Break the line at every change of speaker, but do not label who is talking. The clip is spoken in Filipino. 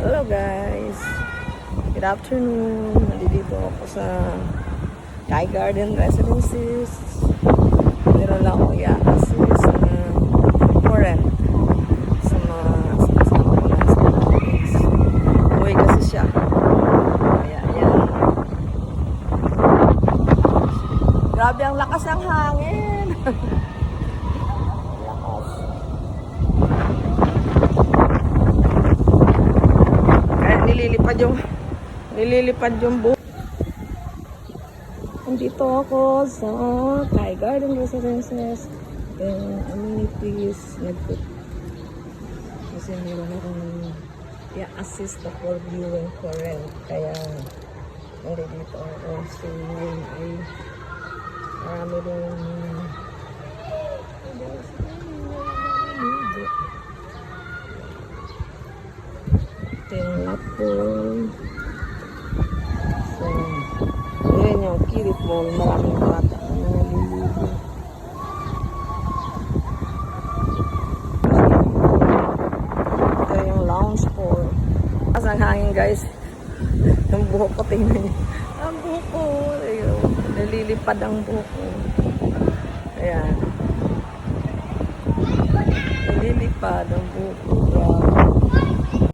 Hello guys! Good afternoon! Nandito ako sa Sky Garden Residences. Meron lang ako i-assist na foreign sa mga kasama ko na sa Philippines. Uwi kasi siya. Kaya yan. Grabe ang lakas ng hangin! Lakas. Nililipad yung buhok. Nandito ako sa Sky Garden Residences. Then, amenities. Nagput. Kasi meron akong i-assist for viewing for rent. Kaya, nandito ako. So, ngayon ay marami rin Tinapon. So, yun yung kilit mall. Maraming bata na naliligo. Ito yung lounge floor. Mas ang hangin guys. Yung buhok ko, tingnan niyo. Ang buhok ko. Ayun. Nalilipad ang buhok ko. Ayan. Nalilipad ang buhok ko. Wow.